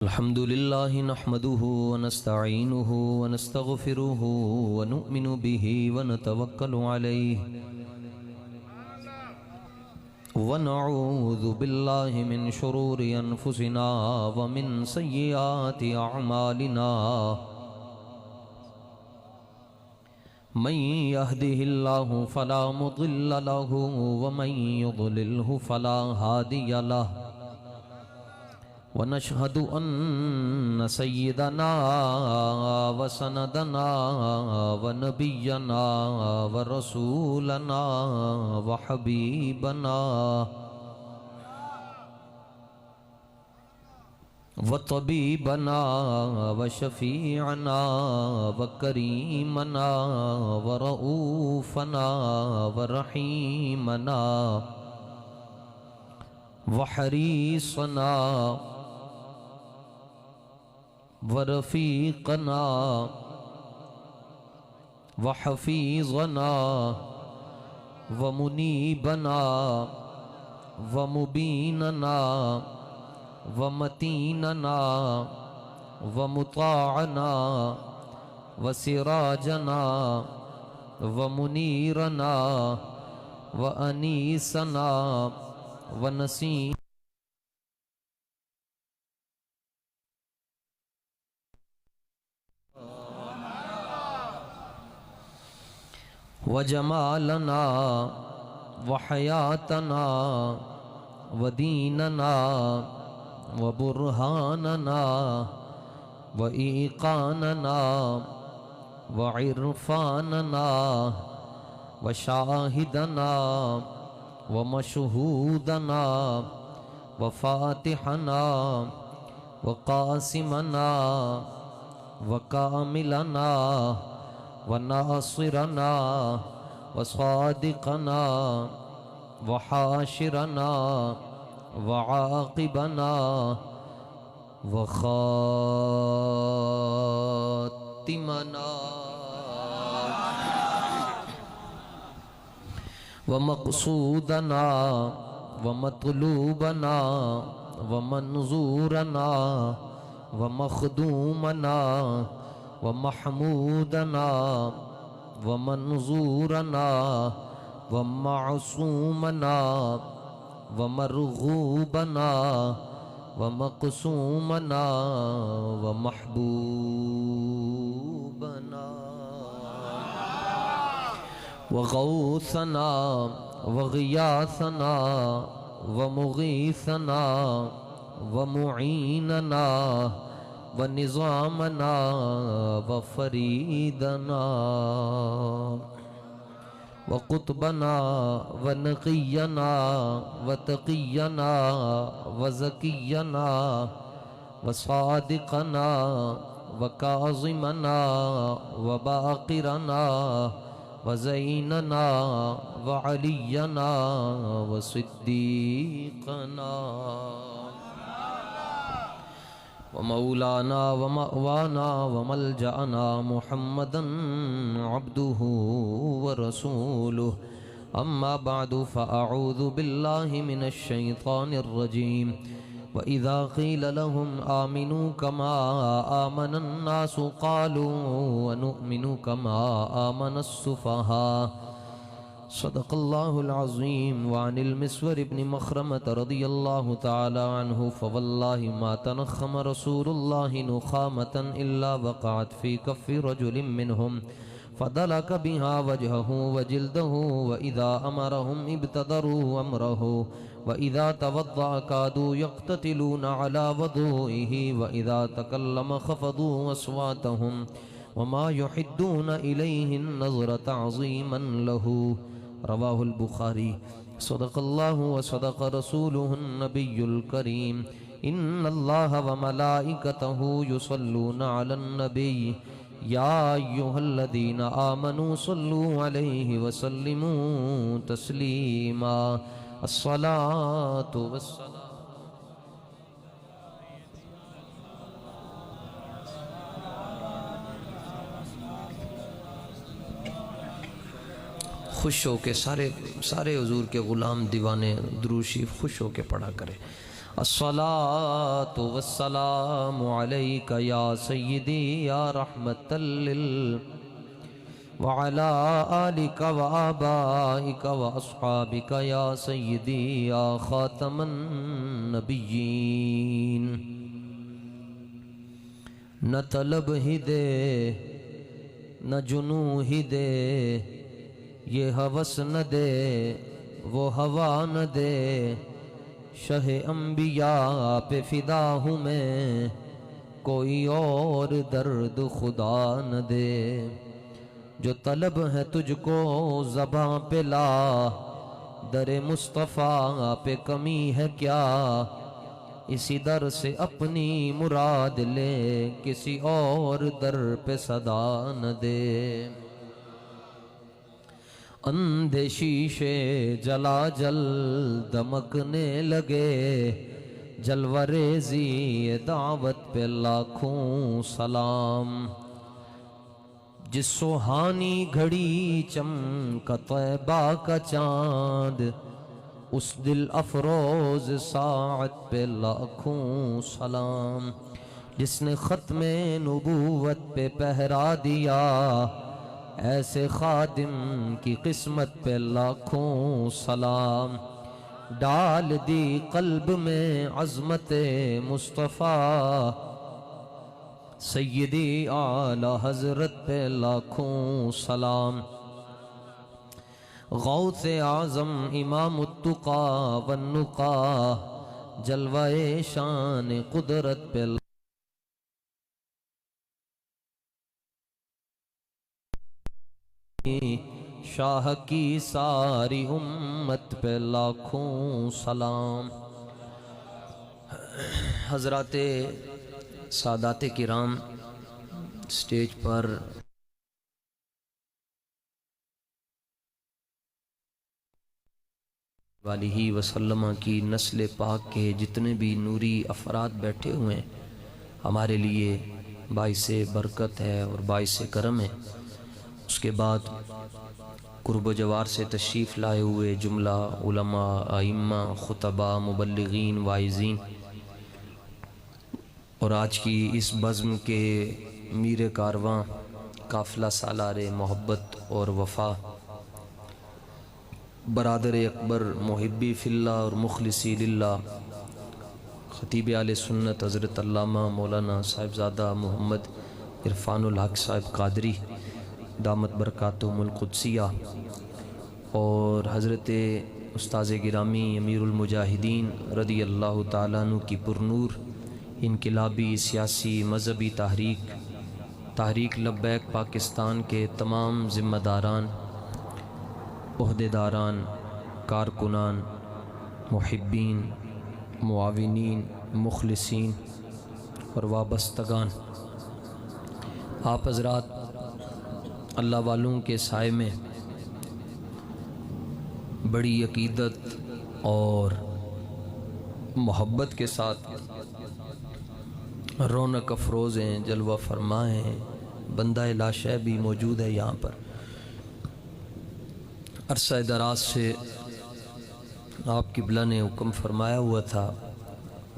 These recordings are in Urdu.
الحمد لله نحمده ونستعينه ونستغفره ونؤمن به ونتوكل عليه ونعوذ بالله من شرور أنفسنا ومن سيئات أعمالنا من يهده الله فلا مضل له ومن يضلله فلا هادي له ونشهد أن سيدنا وسندنا ونبينا ورسولنا وحبيبنا وطبيبنا وشفيعنا وكريمنا ورؤوفنا ورحيمنا وحريصنا ورفيقنا وحفيظنا ومنيبنا ومبيننا ومتيننا ومطاعنا وسراجنا ومنيرنا وأنيسنا ونسينا وجمالنا وحياتنا وديننا وبرهاننا وإيقاننا وعرفاننا وشاهدنا ومشهودنا وفاتحنا وقاسمنا وكاملنا وناصرنا وصادقنا وحاشرنا وعاقبنا وخاتمنا ومقصودنا ومطلوبنا ومنظورنا ومخدومنا ومحمودنا ومنظورنا ومعصومنا ومرغوبنا ومقسومنا ومحبوبنا وغوثنا وغياثنا ومغيثنا ومعيننا ونظامنا وفريدنا وقطبنا ونقينا وتقينا وزكينا وصادقنا وكاظمنا وباقرنا وزيننا وعلينا وصديقنا ومولانا ومأوانا وملجأنا محمدا عبده ورسوله أما بعد فأعوذ بالله من الشيطان الرجيم وإذا قيل لهم آمنوا كما آمن الناس قالوا ونؤمن كما آمن السفهاء صدق الله العظيم. وعن المسور بن مخرمة رضي الله تعالى عنه فوالله ما تنخم رسول الله نخامة إلا وقعت في كف رجل منهم فدلك بها وجهه وجلده وإذا أمرهم ابتدروا أمره وإذا توضأ كادوا يقتتلون على وضوئه وإذا تكلم خفضوا أصواتهم وما يحدون إليه النظر تعظيما له. رواه البخاري. صدق الله وصدق رسوله النبي الكريم. إن الله وملائكته يصلون على النبي يا أيها الذين آمنوا صلوا عليه وسلموا تسليما. الصلاة والسلام خوش ہو کے سارے حضور کے غلام دیوانے درود شریف خوش ہو کے پڑھا کرے. الصلاة والسلام عليك يا سيدي يا رحمة وعلى آلك وآبائك وأصحابك يا سيدي يا خاتم النبيين. نہ طلب ہی دے نہ جنو ہی دے، یہ ہوس نہ دے وہ ہوا نہ دے، شہ انبیاء پہ فدا ہوں میں، کوئی اور درد خدا نہ دے. جو طلب ہے تجھ کو زباں پہ لا، در مصطفیٰ پہ کمی ہے کیا، اسی در سے اپنی مراد لے، کسی اور در پہ صدا نہ دے. اندھے شیشے جلا جل دمکنے لگے، جلوہ ریزی دعوت پہ لاکھوں سلام. جس سوہانی گھڑی چمکا طیبہ کا چاند، اس دل افروز ساعت پہ لاکھوں سلام. جس نے ختم نبوت پہ پہرا دیا، ایسے خادم کی قسمت پہ لاکھوں سلام. ڈال دی قلب میں عظمت مصطفیٰ، سیدی اعلی حضرت پہ لاکھوں سلام. غوث اعظم امام التقا والنقا، جلوہ شان قدرت پہ شاہ کی ساری امت پہ لاکھوں سلام. حضرات سادات کرام، سٹیج پر علیہ وسلم کی نسل پاک کے جتنے بھی نوری افراد بیٹھے ہوئے ہیں، ہمارے لیے باعث برکت ہے اور باعث کرم ہے. اس کے بعد قرب و جوار سے تشریف لائے ہوئے جملہ علماء، ائمہ، خطباء، مبلغین، واعظین، اور آج کی اس بزم کے میر کارواں قافلہ سالار محبت اور وفا، برادر اکبر محبی فی اللہ اور مخلصی للہ، خطیب اہل سنت حضرت علامہ مولانا صاحبزادہ محمد عرفان الحق صاحب قادری دامت برکاتہم القدسیہ، اور حضرت استاذ گرامی امیر المجاہدین رضی اللہ تعالیٰ عنہ کی پرنور انقلابی سیاسی مذہبی تحریک لبیک پاکستان کے تمام ذمہ داران، عہدیداران، کارکنان، محبین، معاونین، مخلصین اور وابستگان، آپ حضرات اللہ والوں کے سائے میں بڑی عقیدت اور محبت کے ساتھ رونق افروز ہیں، جلوہ فرما ہیں. بندہ لاشے بھی موجود ہے یہاں پر. عرصہ دراز سے آپ قبلہ نے حکم فرمایا ہوا تھا،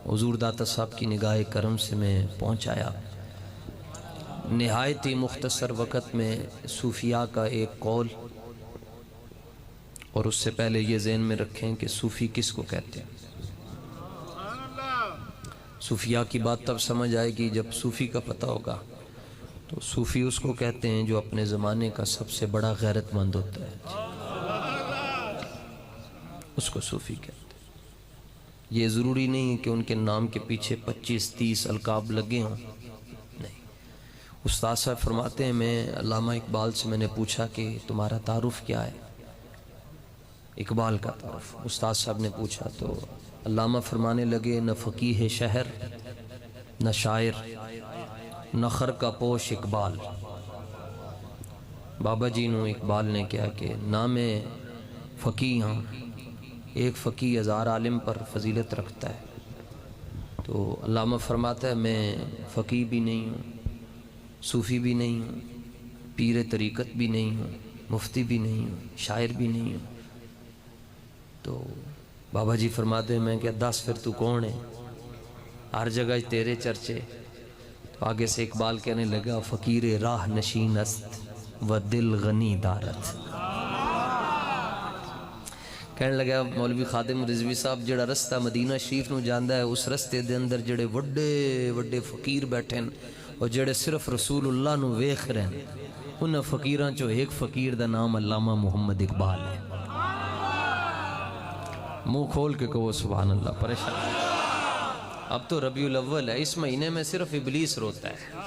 حضور داتا صاحب کی نگاہ کرم سے میں پہنچ آیا. نہایت ہی مختصر وقت میں صوفیاء کا ایک قول، اور اس سے پہلے یہ ذہن میں رکھیں کہ صوفی کس کو کہتے ہیں. صوفیاء کی بات تب سمجھ آئے گی جب صوفی کا پتہ ہوگا. تو صوفی اس کو کہتے ہیں جو اپنے زمانے کا سب سے بڑا غیرت مند ہوتا ہے، اس کو صوفی کہتے ہیں. یہ ضروری نہیں ہے کہ ان کے نام کے پیچھے 25-30 القاب لگے ہوں، نہیں. استاد صاحب فرماتے ہیں، میں علامہ اقبال سے میں نے پوچھا کہ تمہارا تعارف کیا ہے، اقبال کا تعارف. استاد صاحب نے پوچھا تو علامہ فرمانے لگے، نہ فقیہ شہر، نہ شاعر، نہ خر کا پوش اقبال. بابا جی نو اقبال نے کیا کہ نام فقیہ ہاں، ایک فقیہ ہزار عالم پر فضیلت رکھتا ہے. تو علامہ فرماتا ہے میں فقیہ بھی نہیں ہوں، صوفی بھی نہیں ہوں، پیر طریقت بھی نہیں ہوں، مفتی بھی نہیں ہوں، شاعر بھی نہیں ہوں. تو بابا جی فرماتے ہیں میں کیا دس پھر تو کون ہے؟ ہر جگہ تیرے چرچے. تو آگے سے اقبال کہنے لگا فقیر راہ نشین است و دل غنی دارت. کہنے لگا مولوی خادم رضوی صاحب جڑا رستہ مدینہ شریف نو جاندا ہے اس رستے دے اندر جڑے وڈے وڈے فقیر بیٹھے ہیں اور جڑے صرف رسول اللہ نو ویکھ رہے ہیں انہاں فقیراں چو ایک فقیر دا نام علامہ محمد اقبال ہے. منہ کھول کے کہو سبحان اللہ. پریشان اب تو ربیع الاول ہے, اس مہینے میں صرف ابلیس روتا ہے.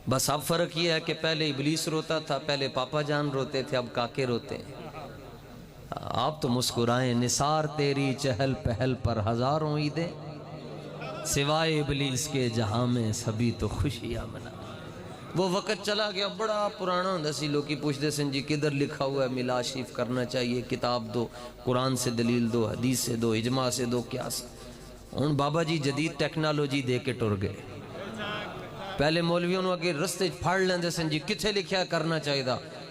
بس اب فرق یہ ہے کہ پہلے ابلیس روتا تھا, پہلے پاپا جان روتے تھے, اب کاکے روتے ہیں. آپ تو مسکرائیں نثار تیری چہل پہل پر ہزاروں عیدیں, سوائے ابلیس کے جہاں میں سبھی تو خوشیاں منا. وہ وقت چلا گیا بڑا پرانا ہوندا سی, لوگ پوچھتے سن جی کدھر لکھا ہوا ہے میلاد شریف کرنا چاہیے, کتاب دو, قرآن سے دلیل دو, حدیث سے دو, اجماع سے دو, قیاس. ہن بابا جی جدید ٹیکنالوجی دے کے ٹر گئے. پہلے مولویوں نے اگے رستے پھاڑ لیندے سن جی کتھے لکھیا کرنا چاہیے.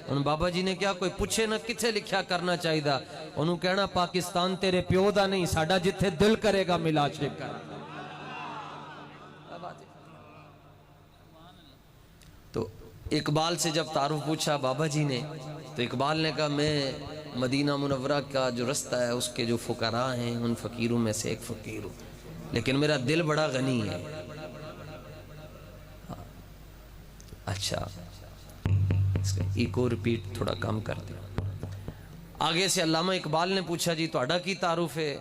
ہن بابا جی نے کیا کوئی پوچھے نہ کتھے لکھیا کرنا چاہیے, انہوں کہنا پاکستان تیرے پیو دا نہیں, ساڈا جتھے دل کرے گا میلاد شریف کرنا. تو اقبال سے جب تعارف پوچھا بابا جی نے تو اقبال نے کہا میں مدینہ منورہ کا جو رستہ ہے اس کے جو فقراء ہیں ان فقیروں میں سے ایک فقیر ہوں, لیکن میرا دل بڑا غنی ہے. اچھا ایک اور ریپیٹ تھوڑا کم کر دیا. آگے سے علامہ اقبال نے پوچھا جی تہاڈا کی تعارف ہے؟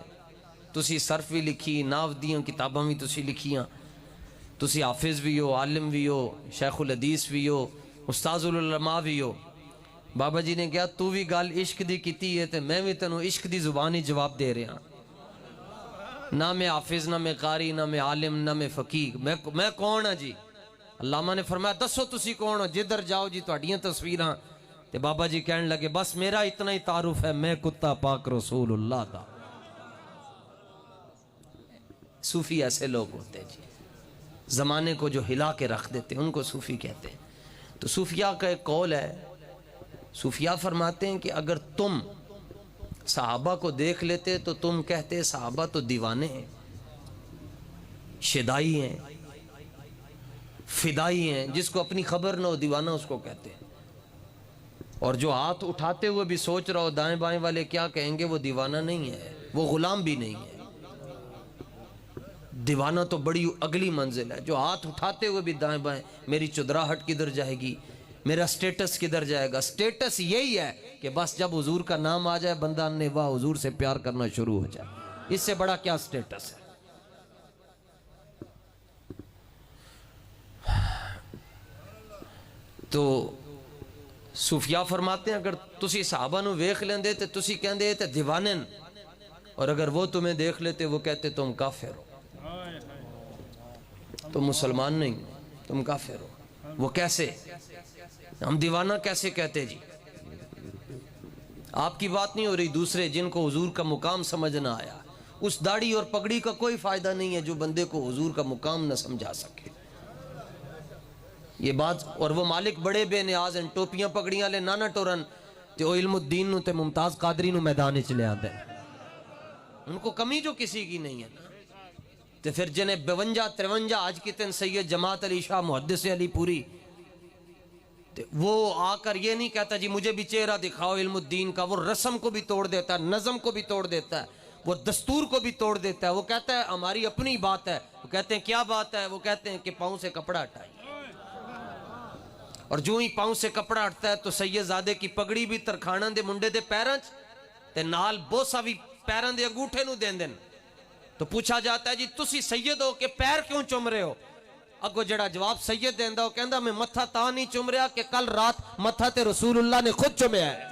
تسی صرف بھی لکھی, ناو دیاں کتاباں بھی تسی لکھیاں, تسی حافظ بھی ہو, عالم بھی ہو, شیخ الحدیث بھی ہو, استاذ العلماء بھی ہو. بابا جی نے کہا تو بھی گل عشق دی کیتی ہے تے میں بھی تینوں عشق دی زبان ہی جواب دے رہا. نہ میں حافظ, نہ میں قاری, نہ میں عالم, نہ میں فقیہ, میں کون ہاں جی؟ علامہ نے فرمایا دسو تسی کون ہو, جدھر جاؤ جی تہاڈیاں تصویراں. تے بابا جی کہنے لگے بس میرا اتنا ہی تعارف ہے, میں کتا پاک رسول اللہ دا. صوفی ایسے لوگ ہوتے ہیں جی, زمانے کو جو ہلا کے رکھ دیتے ہیں ان کو صوفی کہتے ہیں. تو صوفیاء کا ایک قول ہے, صوفیاء فرماتے ہیں کہ اگر تم صحابہ کو دیکھ لیتے تو تم کہتے صحابہ تو دیوانے ہیں, شدائی ہیں, فدائی ہیں. جس کو اپنی خبر نہ ہو دیوانہ اس کو کہتے ہیں. اور جو ہاتھ اٹھاتے ہوئے بھی سوچ رہا ہو دائیں بائیں والے کیا کہیں گے, وہ دیوانہ نہیں ہے, وہ غلام بھی نہیں ہے. دیوانہ تو بڑی اگلی منزل ہے, جو ہاتھ اٹھاتے ہوئے بھی دائیں بائیں میری چدراہٹ کدھر جائے گی, میرا سٹیٹس کدھر جائے گا. سٹیٹس یہی ہے کہ بس جب حضور کا نام آ جائے بندہ نے واہ حضور سے پیار کرنا شروع ہو جائے, اس سے بڑا کیا سٹیٹس ہے. تو صوفیاء فرماتے ہیں اگر تسی صحابہ نو ویکھ لیندے تے تسی کہندے تے دیوانن, اور اگر وہ تمہیں دیکھ لیتے وہ کہتے تم کافر ہو, تم مسلمان نہیں, تم کافر ہو. وہ کیسے؟ ہم دیوانہ کیسے کہتے جی؟ آپ کی بات نہیں ہو رہی, دوسرے جن کو حضور کا مقام سمجھ نہ آیا. اس داڑھی اور پگڑی کا کوئی فائدہ نہیں ہے جو بندے کو حضور کا مقام نہ سمجھا سکے. یہ بات, اور وہ مالک بڑے بے نیاز ہیں, ٹوپیاں پگڑیاں لے نانا ٹورن تے او علم الدین نو تے ممتاز قادری نو میدان چ لے آندے, ان کو کمی جو کسی کی نہیں ہے نا. تے پھر جنہیں 52-53 آج کی تن سید جماعت علی شاہ محدث علی پوری, تے وہ آ کر یہ نہیں کہتا جی مجھے بھی چہرہ دکھاؤ علم الدین کا. وہ رسم کو بھی توڑ دیتا ہے, نظم کو بھی توڑ دیتا ہے, وہ دستور کو بھی توڑ دیتا ہے. وہ کہتا ہے ہماری اپنی بات ہے. وہ کہتے ہیں کیا بات ہے؟ وہ کہتے ہیں کہ پاؤں سے کپڑا ہٹائیے, اور جو ہی پاؤں سے کپڑا ہٹتا ہے تو سید زادے کی پگڑی بھی ترکھانا دے منڈے دے پیرنچ تے نال بوسا بھی پیران دے انگوٹھے نو دین دین. تو پوچھا جاتا ہے جی تسی سید ہو کہ پیر کیوں چوم رہے ہو؟ اگو جڑا جواب سید دیندا ہو کہندا میں متھا تا نہیں چوم رہا کہ کل رات متھا تے رسول اللہ نے خود چومیا ہے.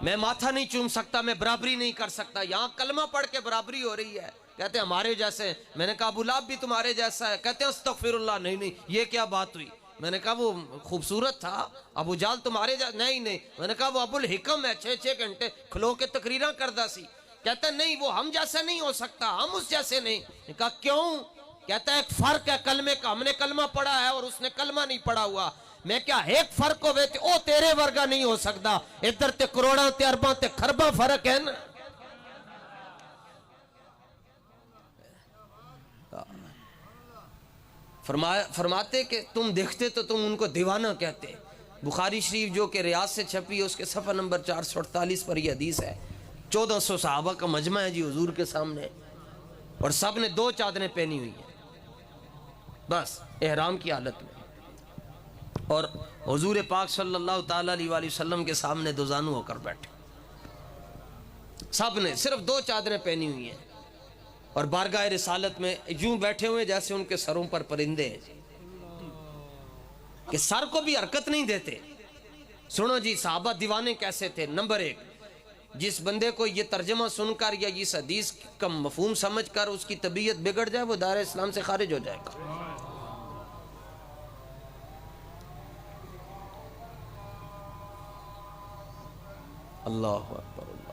میں ماتھا نہیں چوم سکتا, میں برابری نہیں کر سکتا. یہاں کلمہ پڑھ کے برابری ہو رہی ہے, کہتے ہیں ہمارے جیسے. میں نے کہا ابو لہب بھی تمہارے جیسا ہے. کہتے ہیں استغفر اللہ. نہیں یہ کیا بات ہوئی؟ میں نے کہا وہ خوبصورت تھا. ابو جہل تمہارے جیسا؟ نہیں. میں نے کہا وہ ابو الحکم ہے, 6 گھنٹے کھلو کے تقریراں کردا سی. کہتا ہے نہیں وہ ہم جیسا نہیں ہو سکتا, ہم اس جیسے نہیں. میں کہا کیوں؟ کہتا ہے ایک فرق ہے کلمے کا, ہم نے کلمہ پڑھا ہے اور اس نے کلمہ نہیں پڑھا ہوا. میں کیا ایک فرق ہوئے تے او تیرے ورگا نہیں ہو سکتا، ادھر تے کروڑاں تے ارباں تے خرباں فرق ہے نا۔ فرماتے کہ تم دیکھتے تو تم ان کو دیوانہ کہتے۔ بخاری شریف جو کہ ریاض سے چھپی ہے اس کے صفحہ نمبر 448 پر یہ حدیث ہے۔ 1400 صحابہ کا مجمع ہے جی حضور کے سامنے، اور سب نے 2 چادریں پہنی ہوئی ہیں بس احرام کی حالت میں، اور حضور پاک صلی اللہ تعالیٰ علیہ وآلہ وسلم کے سامنے دوزانو ہو کر بیٹھے، سب نے صرف 2 چادریں پہنی ہوئی ہیں، اور بارگاہ رسالت میں یوں بیٹھے ہوئے جیسے ان کے سروں پر پرندے ہیں کہ سر کو بھی حرکت نہیں دیتے۔ سنو جی صحابہ دیوانے کیسے تھے۔ نمبر 1، جس بندے کو یہ ترجمہ سن کر یا اس حدیث کا مفہوم سمجھ کر اس کی طبیعت بگڑ جائے وہ دائرہ اسلام سے خارج ہو جائے گا۔ اللہ اکبر اللہ۔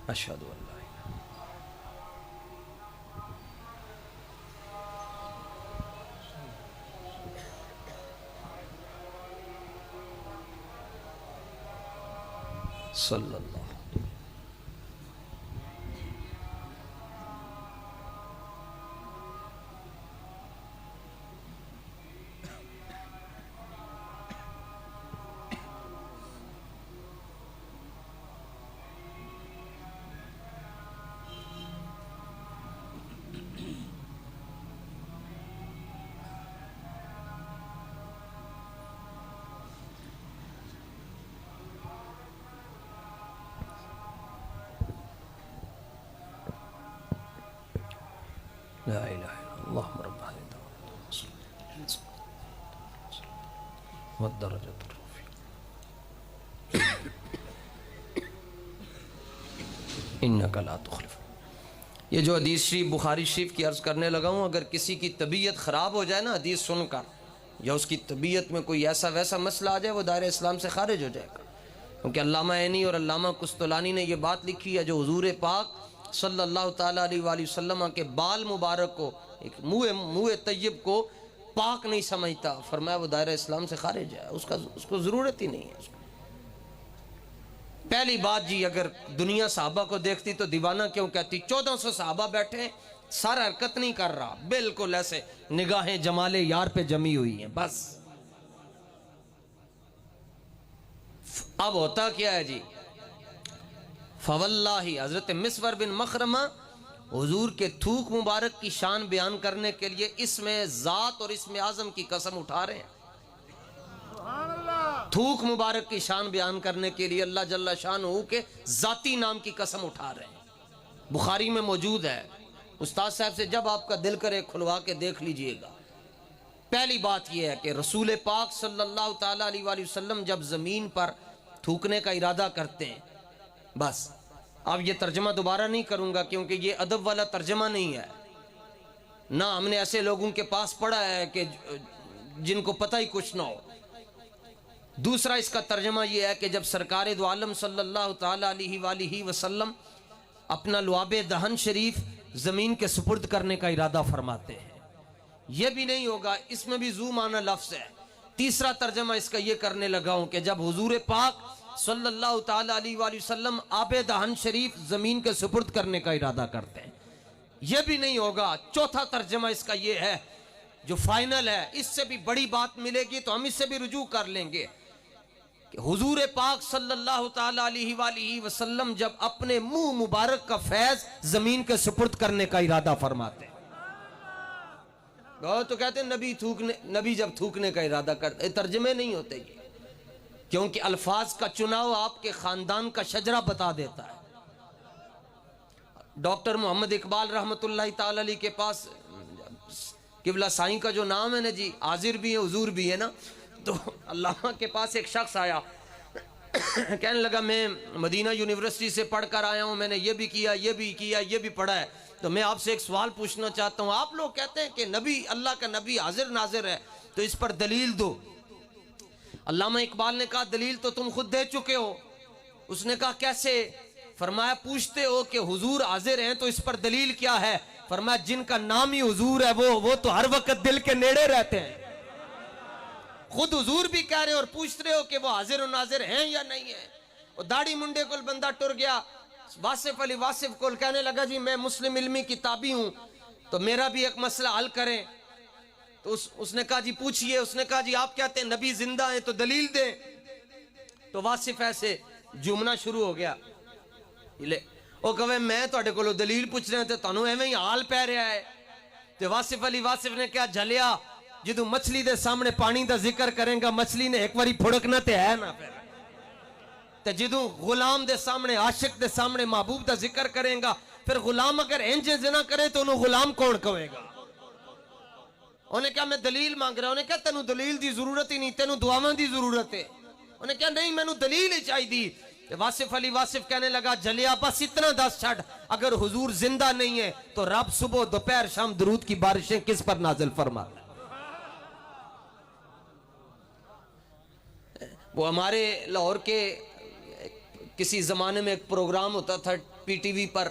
اشہد ان لا الہ صلی اللہ لا الہ الا اللہ رب العالمین والدرجۃ الرفیع انک لا تخلف۔ یہ جو حدیث شریف بخاری شریف کی عرض کرنے لگا ہوں، اگر کسی کی طبیعت خراب ہو جائے نا حدیث سن کر، یا اس کی طبیعت میں کوئی ایسا ویسا مسئلہ آ جائے وہ دائرہ اسلام سے خارج ہو جائے گا، کیونکہ علامہ عینی اور علامہ قسطلانی نے یہ بات لکھی ہے، جو حضور پاک صلی اللہ تعالیٰ علیہ وآلہ وسلم کے بال مبارک کو، ایک منہ طیب کو پاک نہیں سمجھتا، فرمایا وہ دائرہ اسلام سے خارج ہے، اس کو ضرورت ہی نہیں ہے۔ پہلی بات جی، اگر دنیا صحابہ کو دیکھتی تو دیوانہ کیوں کہتی؟ 1400 صحابہ بیٹھے، سارا حرکت نہیں کر رہا، بالکل ایسے نگاہیں جمال یار پہ جمی ہوئی ہیں بس۔ اب ہوتا کیا ہے جی؟ فواللہ، حضرت مسور بن مخرمہ حضور کے تھوک مبارک کی شان بیان کرنے کے لیے اسم ذات اور اسم اعظم کی قسم اٹھا رہے ہیں۔ تھوک مبارک کی شان بیان کرنے کے لیے اللہ جل شانہ کے ذاتی نام کی قسم اٹھا رہے ہیں۔ بخاری میں موجود ہے، استاد صاحب سے جب آپ کا دل کرے کھلوا کے دیکھ لیجئے گا۔ پہلی بات یہ ہے کہ رسول پاک صلی اللہ تعالیٰ علیہ وآلہ وسلم جب زمین پر تھوکنے کا ارادہ کرتے ہیں، بس اب یہ ترجمہ دوبارہ نہیں کروں گا کیونکہ یہ ادب والا ترجمہ نہیں ہے، نہ ہم نے ایسے لوگوں کے پاس پڑھا ہے کہ جن کو پتہ ہی کچھ نہ ہو۔ دوسرا اس کا ترجمہ یہ ہے کہ جب سرکار دو عالم صلی اللہ تعالیٰ علیہ وآلہ وسلم اپنا لعاب دہن شریف زمین کے سپرد کرنے کا ارادہ فرماتے ہیں، یہ بھی نہیں ہوگا، اس میں بھی ذو معنی لفظ ہے۔ تیسرا ترجمہ اس کا یہ کرنے لگا ہوں کہ جب حضور پاک صلی اللہ تعالیٰ علیہ وآلہ وسلم آب دہن شریف زمین کے سپرد کرنے کا ارادہ کرتے ہیں، یہ بھی نہیں ہوگا۔ چوتھا ترجمہ اس کا یہ ہے جو فائنل ہے، اس سے بھی بڑی بات ملے گی تو ہم اس سے بھی رجوع کر لیں گے کہ حضور پاک صلی اللہ تعالیٰ علیہ وآلہ وسلم جب اپنے منہ مبارک کا فیض زمین کے سپرد کرنے کا ارادہ فرماتے ہیں، تو کہتے ہیں نبی جب تھوکنے کا ارادہ کرتے، ترجمے نہیں ہوتے یہ، کیونکہ الفاظ کا چناؤ آپ کے خاندان کا شجرہ بتا دیتا ہے۔ ڈاکٹر محمد اقبال رحمت اللہ تعالی علیہ کے پاس قبلہ سائیں کا جو نام ہے نا جی، حاضر بھی ہے حضور بھی ہے نا، تو علامہ کے پاس ایک شخص آیا، کہنے لگا میں مدینہ یونیورسٹی سے پڑھ کر آیا ہوں، میں نے یہ بھی کیا یہ بھی کیا یہ بھی پڑھا ہے، تو میں آپ سے ایک سوال پوچھنا چاہتا ہوں، آپ لوگ کہتے ہیں کہ نبی، اللہ کا نبی حاضر ناظر ہے، تو اس پر دلیل دو۔ علامہ اقبال نے کہا دلیل تو تم خود دے چکے ہو، اس نے کہا کیسے؟ فرمایا پوچھتے ہو کہ حضور حاضر ہیں تو اس پر دلیل کیا ہے؟ فرمایا جن کا نام ہی حضور ہے وہ تو ہر وقت دل کے نیڑے رہتے ہیں. خود حضور بھی کہہ رہے اور پوچھ رہے ہو کہ وہ حاضر و ناظر ہیں یا نہیں ہیں. اور داڑھی منڈے کو بندہ ٹر گیا. واصف علی واصف کو کہنے لگا جی میں مسلم علمی کی تابع ہوں تو میرا بھی ایک مسئلہ حل کریں. تو اس نے کہا جی پوچھئے. اس نے کہا جی آپ کہتے ہیں نبی زندہ ہیں تو دلیل دیں. تو واصف ایسے جمنا شروع ہو گیا. وہ کہے میں تو اٹھے کو دلیل پوچھ رہے ہیں تو تانوں ایویں ہی حال پہ رہا ہے. تو واصف علی واصف نے کہا جھلیا جدو مچھلی دے سامنے پانی دا ذکر کریں گا مچھلی نے ایک واری پھڑکنا تے ہے نا. پھر تے جدو غلام دے سامنے عاشق دے سامنے محبوب دا ذکر کریں گا پھر غلام اگر انجے زنا کرے تو انہوں غلام کون کہے گا؟ انہیں کہا میں دلیل مانگ رہا. انہیں کہا تینوں دلیل دی ضرورت ہی نہیں, تینوں دعاواں دی ضرورت ہے. انہیں کہا نہیں میں نو دلیل ہی چاہی دی. واصف علی واصف کہنے لگا جلیا بس اتنا دس چھڑ اگر حضور زندہ نہیں ہے تو رب صبح دوپہر شام درود کی بارشیں کس پر نازل فرماتا ہے؟ وہ ہمارے لاہور کے کسی زمانے میں ایک پروگرام ہوتا تھا پی ٹی وی پر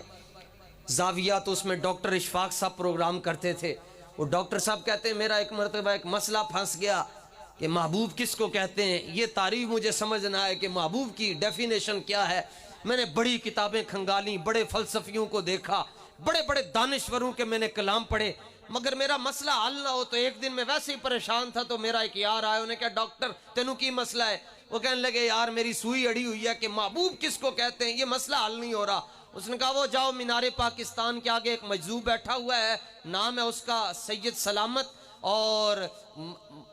زاویہ, تو اس میں ڈاکٹر اشفاق صاحب پروگرام کرتے تھے. وہ ڈاکٹر صاحب کہتے ہیں میرا ایک مرتبہ ایک مسئلہ پھنس گیا کہ محبوب کس کو کہتے ہیں. یہ تعریف مجھے سمجھ نہ آئے کہ محبوب کی ڈیفینیشن کیا ہے. میں نے بڑی کتابیں کھنگالیں, بڑے فلسفیوں کو دیکھا, بڑے بڑے دانشوروں کے میں نے کلام پڑھے, مگر میرا مسئلہ حل نہ ہو. تو ایک دن میں ویسے ہی پریشان تھا تو میرا ایک یار آیا. انہیں کہا ڈاکٹر تینوں کی مسئلہ ہے؟ وہ کہنے لگے یار میری سوئی اڑی ہوئی ہے کہ محبوب کس کو کہتے ہیں, یہ مسئلہ حل نہیں ہو رہا. اس نے کہا وہ جاؤ مینار پاکستان کے آگے ایک مجذوب بیٹھا ہوا ہے, نام ہے اس کا سید سلامت, اور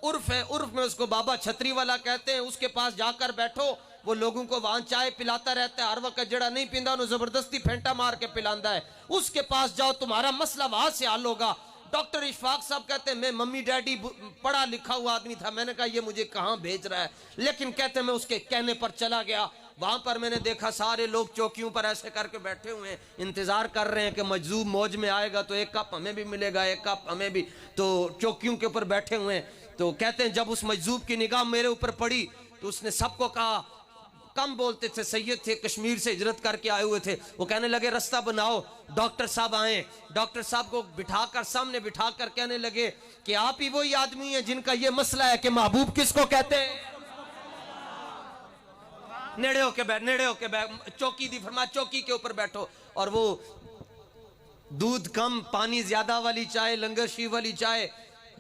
عرف ہے, عرف میں اس کو بابا چھتری والا کہتے ہیں. اس کے پاس جا کر بیٹھو, وہ لوگوں کو وہاں چائے پلاتا رہتا ہے, ہر وقت جڑا نہیں پیندا انہوں زبردستی پھینٹا مار کے پلاندا ہے. اس کے پاس جاؤ تمہارا مسئلہ وہاں سے حل ہوگا. ڈاکٹر اشفاق صاحب کہتے ہیں میں ممی ڈیڈی پڑھا لکھا ہوا آدمی تھا, میں نے کہا یہ مجھے کہاں بھیج رہا ہے, لیکن کہتے ہیں میں اس کے کہنے پر چلا گیا. وہاں پر میں نے دیکھا سارے لوگ چوکیوں پر ایسے کر کے بیٹھے ہوئے ہیں, انتظار کر رہے ہیں کہ مجذوب موج میں آئے گا تو ایک کپ ہمیں بھی ملے گا, ایک کپ ہمیں بھی. تو چوکیوں کے اوپر بیٹھے ہوئے ہیں. تو کہتے ہیں جب اس مجذوب کی نگاہ میرے اوپر پڑی تو اس نے سب کو کہا, کم بولتے تھے, سید تھے, کشمیر سے ہجرت کر کے آئے ہوئے تھے. وہ کہنے لگے رستہ بناؤ. ڈاکٹر صاحب آئے, ڈاکٹر صاحب کو بٹھا کر سامنے بٹھا کر کہنے لگے کہ آپ ہی وہی آدمی ہیں جن کا یہ مسئلہ ہے کہ محبوب کس کو کہتے ہیں. نیڑے ہو کے بیٹھ, نیڑے ہو کے بیٹھ. چوکی دی, فرمایا چوکی کے اوپر بیٹھو. اور وہ دودھ کم پانی زیادہ والی چائے, لنگر شریف والی چائے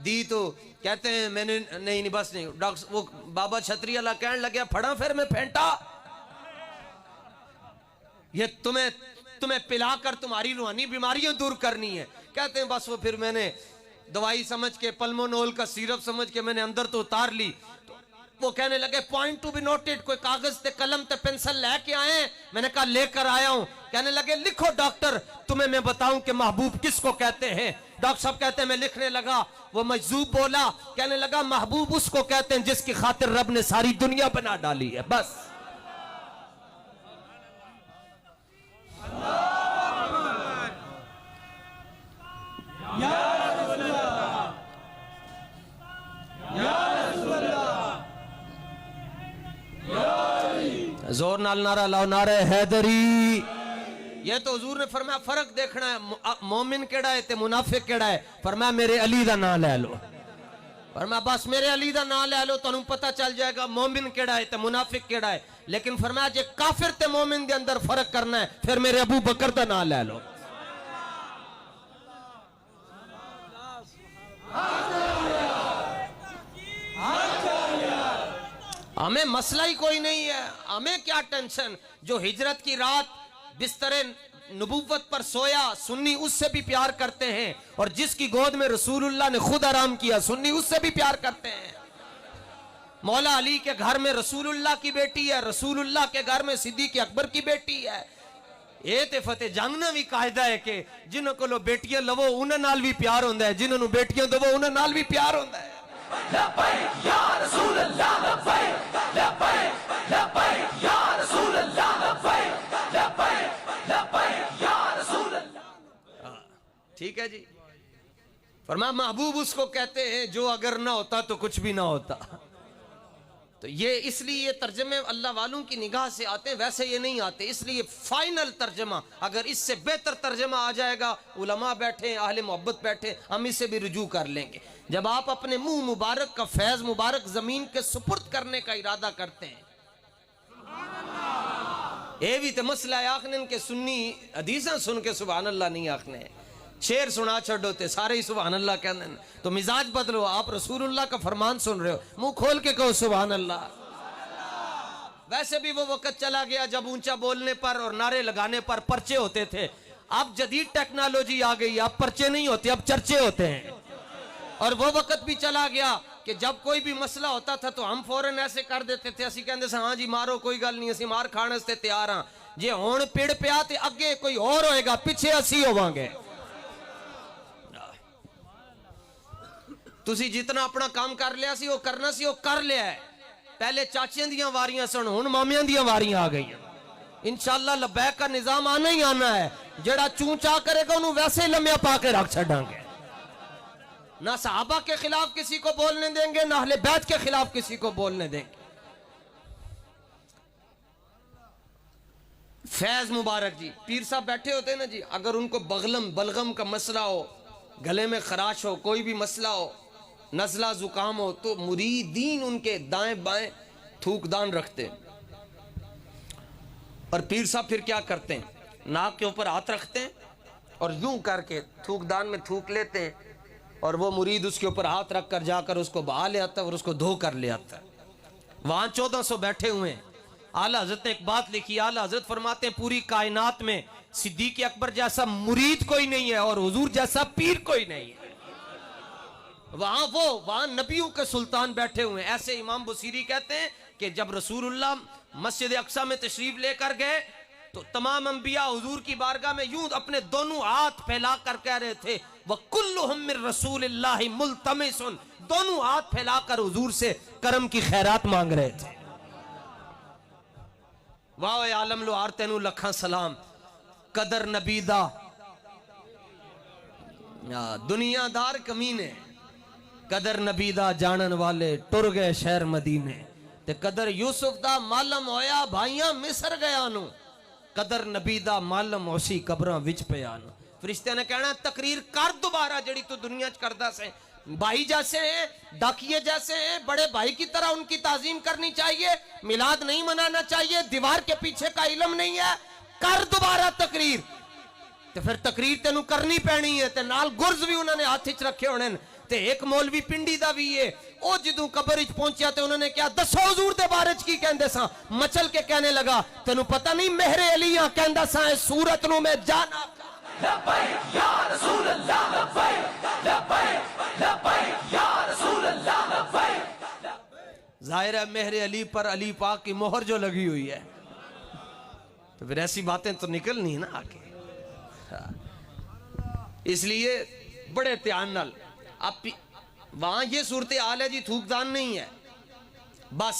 دی. تو کہتے ہیں میں نے نہیں بس نہیں. ڈاکٹر وہ بابا چھتری اللہ کہنے لگیا پھڑا پھر میں پھینٹا, یہ تمہیں پلا کر تمہاری روحانی بیماریاں دور کرنی ہے. کہتے ہیں بس وہ پھر میں نے دوائی سمجھ کے پلمونول کا سیرپ سمجھ کے میں نے اندر تو اتار لی. وہ کہنے لگے پوائنٹ ٹو بی نوٹڈ, کوئی کاغذ تے قلم تے پنسل لے کے آئے ہیں؟ میں نے کہا لے کر آیا ہوں. کہنے لگے لکھو ڈاکٹر تمہیں میں بتاؤں کہ محبوب کس کو کہتے ہیں. ڈاکٹر صاحب کہتے ہیں میں لکھنے لگا. وہ مجذوب بولا, کہنے لگا محبوب اس کو کہتے ہیں جس کی خاطر رب نے ساری دنیا بنا ڈالی ہے. بس زور نال نعرہ لاؤ, نعرہ حیدری. یہ تو حضور نے فرمایا فرق دیکھنا ہے, مومن کیڑا ہے تے منافق کیڑا ہے. فرمایا میرے علی دا نام لے لو. فرمایا بس میرے علی دا نام لے لو تانوں پتہ چل جائے گا مومن کیڑا ہے تے منافق کیڑا ہے. لیکن فرمایا جے کافر تے مومن دے اندر فرق کرنا ہے پھر میرے ابو بکر دا نام لے لو. ہمیں مسئلہ ہی کوئی نہیں ہے, ہمیں کیا ٹینشن. جو ہجرت کی رات بستر نبوت پر سویا سنی اس سے بھی پیار کرتے ہیں, اور جس کی گود میں رسول اللہ نے خود آرام کیا سنی اس سے بھی پیار کرتے ہیں. مولا علی کے گھر میں رسول اللہ کی بیٹی ہے, رسول اللہ کے گھر میں صدیق اکبر کی بیٹی ہے. یہ تے فتح جنگنا بھی قاعدہ ہے کہ جنہوں کو لو بیٹیاں لو انہوں نال بھی پیار ہوندہ ہے, جنہوں بیٹیاں دو انہوں نال بھی پیار ہوندہ ہے. لبیک یا رسول اللہ, لبیک لبیک لبیک یا رسول اللہ, لبیک لبیک لبیک یا رسول اللہ. ٹھیک ہے جی. فرمایا محبوب اس کو کہتے ہیں جو اگر نہ ہوتا تو کچھ بھی نہ ہوتا. تو یہ اس لیے یہ ترجمے اللہ والوں کی نگاہ سے آتے ہیں، ویسے یہ نہیں آتے، اس لیے فائنل ترجمہ اگر اس سے بہتر ترجمہ آ جائے گا، علماء بیٹھے، اہل محبت بیٹھے، ہم اسے بھی رجوع کر لیں گے۔ جب آپ اپنے منہ مبارک کا فیض مبارک زمین کے سپرد کرنے کا ارادہ کرتے ہیں، یہ بھی تو مسئلہ ہے آخنے کہ سنی حدیثیں سن کے سبحان اللہ نہیں آخنے، شعر سنا چھڑ ہوتے سارے ہی سبحان اللہ کہنے، تو مزاج بدلو، آپ رسول اللہ کا فرمان سن رہے ہو، منہ کھول کے کہو سبحان اللہ۔ ویسے بھی وہ وقت چلا گیا جب اونچا بولنے پر اور نعرے لگانے پر پرچے ہوتے تھے، اب جدید ٹیکنالوجی آ گئی، اب پرچے نہیں ہوتے، اب چرچے ہوتے ہیں۔ اور وہ وقت بھی چلا گیا کہ جب کوئی بھی مسئلہ ہوتا تھا تو ہم فوراں ایسے کر دیتے تھے، اسی کہندے سے ہاں جی مارو کوئی گل نہیں، اسی مار کھانے سے تیار ہاں، جے ہون پیڑ پہ آتے اگے کوئی اور ہوئے گا، پیچھے اسی ہوواں گے۔ تسی جتنا اپنا کام کر لیا سی وہ کرنا سی وہ کر لیا ہے، پہلے چاچیاں دیاں واریاں سن، ہن مامیاں دیاں واریاں آ گئی ہیں۔ انشاءاللہ لبیک کا نظام آنا ہی آنا ہے، جڑا چون چاہ کرے گا انہوں ویسے ہی لمحہ پا کے رکھ چھڑیں گے، نہ صحابہ کے خلاف کسی کو بولنے دیں گے، نہ اہل بیت کے خلاف کسی کو بولنے دیں گے۔ فیض مبارک جی، پیر صاحب بیٹھے ہوتے ہیں نا جی، اگر ان کو بلغم کا مسئلہ ہو، گلے میں خراش ہو، کوئی بھی مسئلہ ہو، نزلہ زکام ہو، تو مریدین ان کے دائیں بائیں تھوک دان رکھتے ہیں، اور پیر صاحب پھر کیا کرتے ہیں، ناک کے اوپر ہاتھ رکھتے ہیں اور یوں کر کے تھوک دان میں تھوک لیتے ہیں، اور وہ مرید اس کے اوپر ہاتھ رکھ کر جا کر اس کو بہا لے آتا ہے اور اس کو دھو کر لے آتا ہے۔ وہاں 1400 بیٹھے ہوئے ہیں، اعلیٰ حضرت نے ایک بات لکھی، اعلیٰ حضرت فرماتے ہیں پوری کائنات میں صدیق اکبر جیسا مرید کوئی نہیں ہے اور حضور جیسا پیر کوئی نہیں ہے۔ وہاں نبیوں کے سلطان بیٹھے ہوئے ہیں۔ ایسے امام بصیری کہتے ہیں کہ جب رسول اللہ مسجد اقصی میں تشریف لے کر گئے تو تمام انبیاء حضور کی بارگاہ میں یوں اپنے دونوں ہاتھ پھیلا کر کہہ رہے تھے وَكُلُّهُم مِّن رَّسُولِ اللَّهِ مُلْتَمِسٌ، دونوں ہاتھ پھیلا کر حضور سے کرم کی خیرات مانگ رہے تھے۔ واہ عالم لو آرتینو لکھاں سلام، قدر نبی دا دنیا دار کمینے، قدر نبی دا جانن والے ٹر گئے شہر مدینے، تے قدر یوسف دا معلم ہویا بھائیاں مصر گیا نو، قدر نبی دا معلم اسی قبراں وچ پیا نو۔ فرشتے نے کہنا تقریر کر دوبارہ جڑی تو دنیا چ کردہ سے، بھائی جیسے ہیں، ڈاکیے جیسے ہیں، بڑے بھائی کی طرح ان کی تعظیم کرنی چاہیے، میلاد نہیں منانا چاہیے، دیوار کے پیچھے کا علم نہیں ہے، کر دوبارہ تقریر۔ تے پھر تقریر تینوں کرنی پینی ہے، تے نال گرز بھی انہوں نے ہاتھ ہچ رکھے ہونے، تے ایک مولوی پنڈی دا بھی ہے، او جدوں قبر اچ پہنچیا تے انہوں نے کیا دسو حضور دے بارے چ کی کہندے ساں، مچل کے کہنے لگا تینوں پتہ نہیں مہر علیاں کہندا ساں اس صورت نو میں جانا۔ لبیک یا رسول اللہ، لبیک لبیک لبیک یا رسول اللہ، لبیک۔ ظاہر ہے مہر علی پر علی پاک کی مہر جو لگی ہوئی ہے، تو پھر ایسی باتیں تو نکلنی ہے نا آگے۔ اس لیے بڑے دھیان نال اب وہاں یہ صورتحال ہے جی، تھوک دان نہیں ہے، بس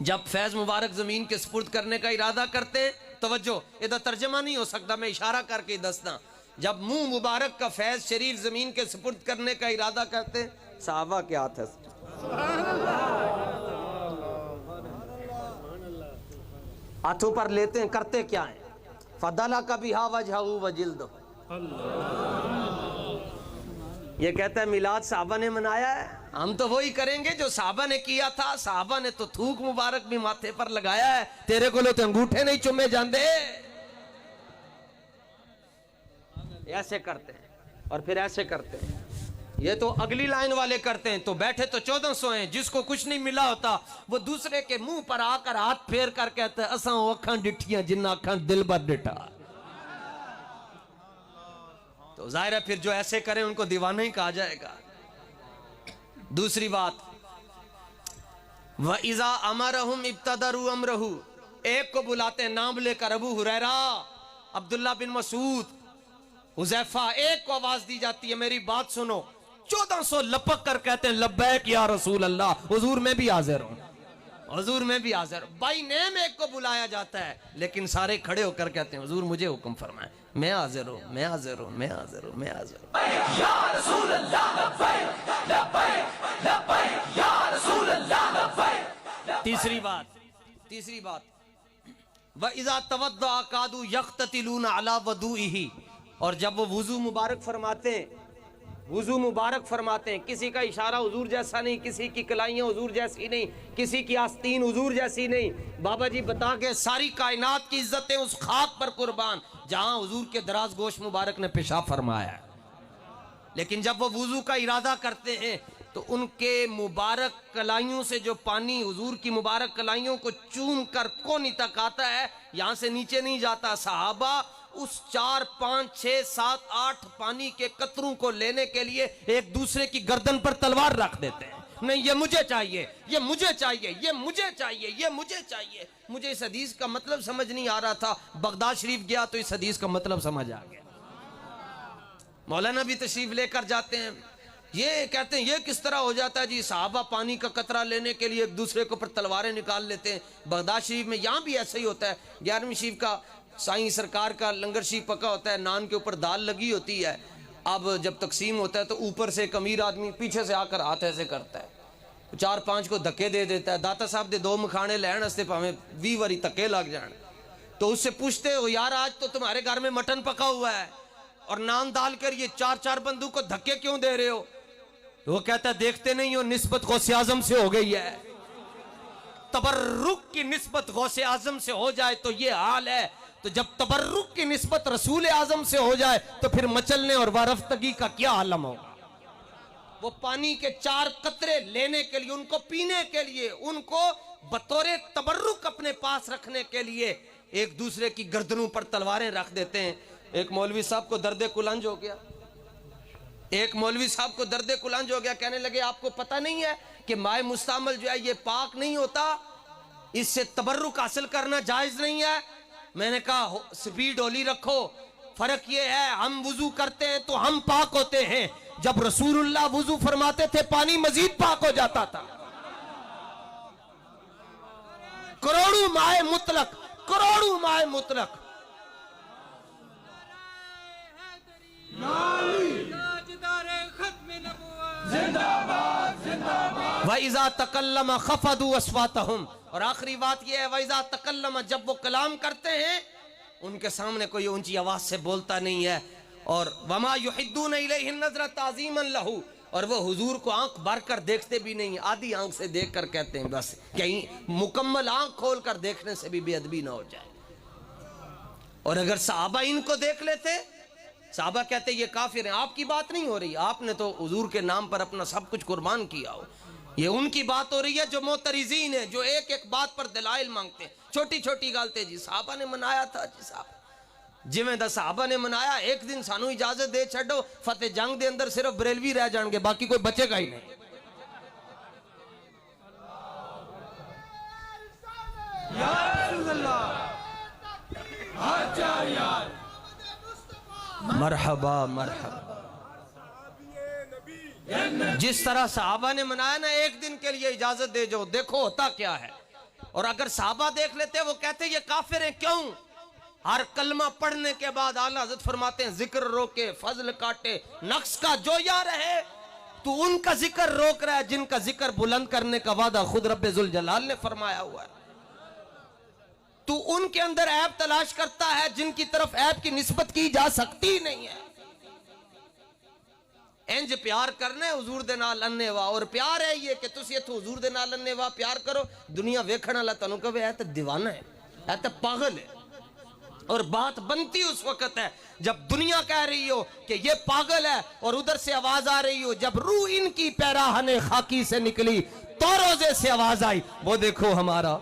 جب فیض مبارک زمین کے سپرد کرنے کا ارادہ کرتے ہیں، توجہ ادھر ترجمہ نہیں ہو سکتا، میں اشارہ کر کے دستا، جب منہ مبارک کا فیض شریف زمین کے سپرد کرنے کا ارادہ کرتے ہیں، صحابہ کے ہاتھ ہے، ہاتھوں پر لیتے ہیں، کرتے کیا ہیں، فَدَلَكَ بِهَا وَجْهَهُ وَجِلْدُهُ، یہ کہتا ہے میلاد صحابہ نے منایا ہے، ہم تو وہی کریں گے جو صحابہ نے کیا تھا، صحابہ نے تو تھوک مبارک بھی ماتھے پر لگایا ہے، تیرے کو لو تو انگوٹھے نہیں چمے جاندے، ایسے کرتے ہیں اور پھر ایسے کرتے ہیں۔ یہ تو اگلی لائن والے کرتے ہیں، تو بیٹھے تو 1400 ہیں، جس کو کچھ نہیں ملا ہوتا وہ دوسرے کے منہ پر آ کر ہاتھ پھیر کر کہتا ہے اساں اکھاں ڈٹھیاں جنہ اکھاں دل بر ڈٹھا۔ تو ظاہر ہے پھر جو ایسے کریں ان کو دیوانہ ہی کہا جائے گا۔ دوسری بات، وَإِذَا أَمَرَهُمْ ابْتَدَرُوا أَمْرَهُ، ایک کو بلاتے ہیں نام لے کر، ابو ہریرہ، عبداللہ بن مسعود، حذیفہ، ایک کو آواز دی جاتی ہے میری بات سنو، 1400 لپک کر کہتے ہیں لبیک یا رسول اللہ، حضور میں بھی حاضر ہوں، حضور میں بھی حاضر، بائی نیم ایک کو بلایا جاتا ہے، لیکن سارے کھڑے ہو کر کہتے ہیں حضور مجھے حکم فرمائیں، میں حاضر ہوں، میں حاضر ہوں، میں حاضر ہوں، میں حاضر ہوں، یا رسول اللہ لبیک لبیک لبیک یا رسول اللہ لبیک۔ تیسری بات وَإِذَا تَوَضَّأَ كَادُوا يَقْتَتِلُونَ عَلَى وَضُوئِهِ، اور جب وہ وضو مبارک فرماتے ہیں، کسی کا اشارہ حضور جیسا نہیں، کسی کی کلائیاں حضور جیسی نہیں، کسی کی آستین حضور جیسی نہیں، بابا جی بتا کے ساری کائنات کی عزتیں اس خاک پر قربان جہاں حضور کے دراز گوش مبارک نے پیشاب فرمایا ہے۔ لیکن جب وہ وضو کا ارادہ کرتے ہیں تو ان کے مبارک کلائیوں سے جو پانی حضور کی مبارک کلائیوں کو چوم کر کونی تک آتا ہے، یہاں سے نیچے نہیں جاتا۔ صحابہ اس 4 5 6 7 8 پانی کے قطروں کو لینے کے لیے ایک دوسرے کی گردن پر تلوار رکھ دیتے ہیں، نہیں یہ مجھے چاہیے، یہ مجھے چاہیے، یہ مجھے چاہیے، یہ مجھے چاہیے۔ مجھے اس حدیث کا مطلب سمجھ نہیں آ رہا تھا، بغداد شریف گیا تو اس حدیث کا مطلب سمجھ آ گیا۔ مولانا بھی تشریف لے کر جاتے ہیں، یہ کہتے ہیں یہ کس طرح ہو جاتا ہے جی؟ صحابہ پانی کا قطرہ لینے کے لیے ایک دوسرے کے اوپر تلواریں نکال لیتے ہیں۔ بغداد شریف میں یہاں بھی ایسا ہی ہوتا ہے۔ 11ویں شریف کا سائیں سرکار کا لنگر شریف پکا ہوتا ہے، نان کے اوپر دال لگی ہوتی ہے۔ اب جب تقسیم ہوتا ہے تو اوپر سے ایک امیر آدمی پیچھے سے آ کر ہاتھ ایسے کرتا ہے، 4 5 کو دھکے دے دیتا ہے، داتا صاحب دے 2 مکھانے لین ہستے پاویں 20 واری دھکے لگ جان۔ تو اس سے پوچھتے ہو یار آج تو تمہارے گھر میں مٹن پکا ہوا ہے اور نان ڈال کر یہ 4 4 بندوں کو دھکے کیوں دے رہے ہو؟ وہ کہتا ہے دیکھتے نہیں ہو نسبت غوث اعظم سے ہو گئی ہے، تبرک کی نسبت غوث اعظم سے ہو جائے تو یہ حال ہے، تو جب تبرک کی نسبت رسول اعظم سے ہو جائے تو پھر مچلنے اور وارفتگی کا کیا عالم ہوگا۔ وہ پانی کے 4 قطرے لینے کے لیے، ان کو پینے کے لیے، ان کو بطور تبرک اپنے پاس رکھنے کے لیے ایک دوسرے کی گردنوں پر تلواریں رکھ دیتے ہیں۔ ایک مولوی صاحب کو درد کلنج ہو گیا، کہنے لگے آپ کو پتہ نہیں ہے کہ مائع مستعمل جو ہے یہ پاک نہیں ہوتا، اس سے تبرک حاصل کرنا جائز نہیں ہے۔ میں نے کہا سپیڈ ہولی رکھو، فرق یہ ہے ہم وضو کرتے ہیں تو ہم پاک ہوتے ہیں، جب رسول اللہ وضو فرماتے تھے پانی مزید پاک ہو جاتا تھا۔ کروڑوں مائع مطلق وَإِذَا تَكَلَّمَ خَفَضُوا أَصْوَاتَهُمْ، اور آخری بات یہ ہے وَإِذَا تَكَلَّمَ، جب وہ کلام کرتے ہیں ان کے سامنے کوئی اونچی آواز سے بولتا نہیں ہے، اور وَمَا يُحِدُّونَ إِلَيْهِ النَّظْرَ تَعْظِيمًا لَهُ، اور وہ حضور کو آنکھ بھر کر دیکھتے بھی نہیں، آدھی آنکھ سے دیکھ کر کہتے ہیں بس، کہیں مکمل آنکھ کھول کر دیکھنے سے بھی بے ادبی نہ ہو جائے۔ اور اگر صحابہ ان کو دیکھ لیتے، صحابہ کہتے یہ کافر ہیں، آپ کی بات نہیں ہو رہی، آپ نے تو حضور کے نام پر اپنا سب کچھ قربان کیا ہو، یہ ان کی بات ہو رہی ہے جو معترضین ہیں، جو ایک ایک بات پر دلائل مانگتے ہیں۔ چھوٹی چھوٹی گالتے جی صحابہ نے منایا تھا، جی صاحب جویں دا صحابہ نے منایا، ایک دن سانو اجازت دے چھڑو، فتح جنگ دے اندر صرف بریلوی رہ جان گے، باقی کوئی بچے گا ہی نہیں۔ یا رسول اللہ، مرحبا مرحبا۔ جس طرح صحابہ نے منایا نا ایک دن کے لیے اجازت دے جو، دیکھو ہوتا کیا ہے۔ اور اگر صحابہ دیکھ لیتے وہ کہتے یہ کافر ہیں، کیوں؟ ہر کلمہ پڑھنے کے بعد اعلیٰ حضرت فرماتے ہیں ذکر روکے فضل کاٹے نقص کا جو یا رہے، تو ان کا ذکر روک رہا ہے جن کا ذکر بلند کرنے کا وعدہ خود رب ذوالجلال نے فرمایا ہوا ہے۔ تو ان کے اندر عیب تلاش کرتا ہے جن کی طرف عیب کی نسبت کی جا سکتی نہیں ہے۔ انج پیار کرنے حضور دے نال اننے وا، اور پیار ہے یہ کہ تسی اتھو حضور دے نال اننے وا پیار کرو، دنیا ویکھن والا تانوں کہے اے تے دیوانہ ہے، اے تے پاگل ہے۔ اور بات بنتی اس وقت ہے جب دنیا کہہ رہی ہو کہ یہ پاگل ہے، اور ادھر سے آواز آ رہی ہو جب روح ان کی پیراہن خاکی سے نکلی تو روزے سے آواز آئی، وہ دیکھو ہمارا